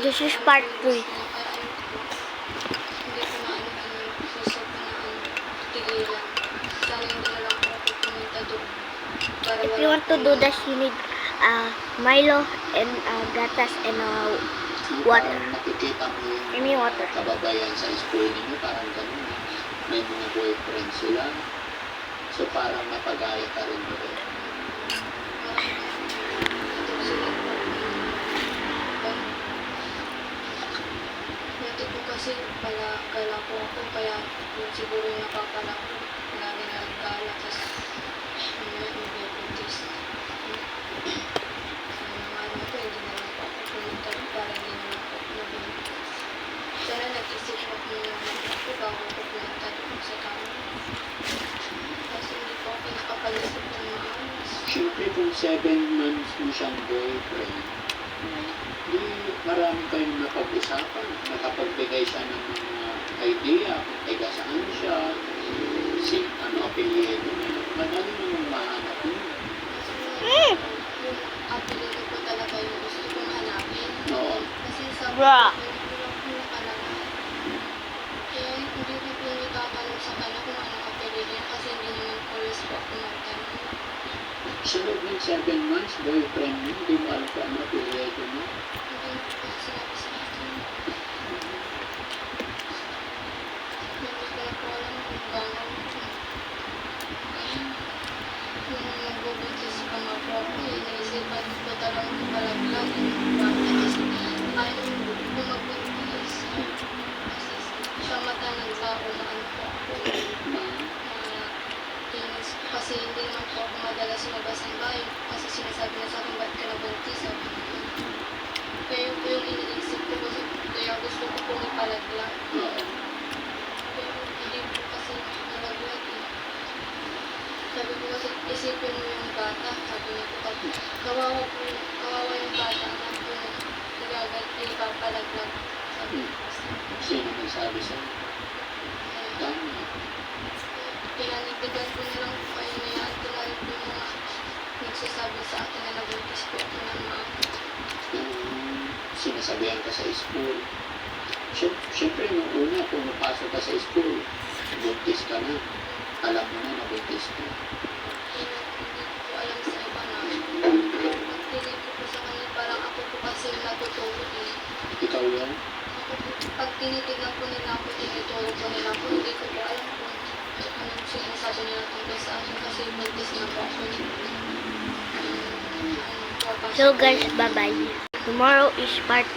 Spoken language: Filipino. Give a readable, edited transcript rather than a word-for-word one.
This is part 3. Hindi ko na gusto ko na tigilan. Sana hindi na lang ako pumunta doon. Para If you want to do this, you need Milo and gatas and water. Parang nakikita mo I mean water. kababayan sa school ninyo, parang ganun. May mga boyfriend sila. So parang mapagaya ka rin doon. Dati po kasi pala galako ako, kaya yun siguro yung nakakala ko. Lagi na nagkala, tapos mag-buntis. Ano ko, hindi na lang po ako pumunta para hindi na lang po nabuntis. Sana nag-isip ako naman ako bago ko pumunta doon sa tao. Kasi hindi po ako nakapag-isip ng maayos. Siyempre kung 7 months mo siyang boyfriend, di marami kayong napag-usapan. Nakapagbigay siya ng mga idea kung taga saan siya, ano apelyido niya. Madali namang mahanap yun. Yung apelido ko talaga yung gusto kong hanapin. Oo. Kasi sa Bruh. hindi ko lang po nakalagay. Kaya hindi ko po itatanong sa kanya kung anong apelido niya kasi hindi naman po rin po ako magtanong. Sa loob ng 7 months, boyfriend mo, di mo alam kung ano apelyido mo. Hindi ko po sinabi sa akin. Hindi ko na po alam kung gano'n. Kung magbubuntis pa nga po ako, iniisipan ko talagang palaglag yung bata kasi ayaw ko magbuntis. Kasi siya matanong sa ako na ano po ako. Kasi hindi naman po ako madalas lumabas ng bahay kasi sinasabi na sa akin ba't ka nabuntis, sabi ko. Kaya yun po yung iniisip ko kasi kaya gusto ko pong ipalaglag. Oo. Pero hindi po kasi nalaglag eh. Sabi ko kasi isipin mo yung bata, sabi niya po kasi kawawa yung bata na po ipapalaglag. Sabi ko kasi. Sino nagsabi sa'yo? Tama. Pinanitigan ko na lang po kayo na yan. Tulad po yung mga nagsasabi sa akin na nabuntis po ako ng mga Yung sinasabihan ka sa school. Siyempre, nung una, pumapasok ka sa school, buntis ka na. Alam mo na nabuntis ka. hindi ko po alam sa iba na pagtingin ko po sa kanila parang ako po kasi natutulog eh. Ikaw yan? Ako po, pag tinitignan po nila ako, tinutulog po nila ako, hindi ko po alam kung anong sinasabi nila tungkol sa akin kasi buntis na po ako. So guys, bye-bye. Tomorrow is part 4.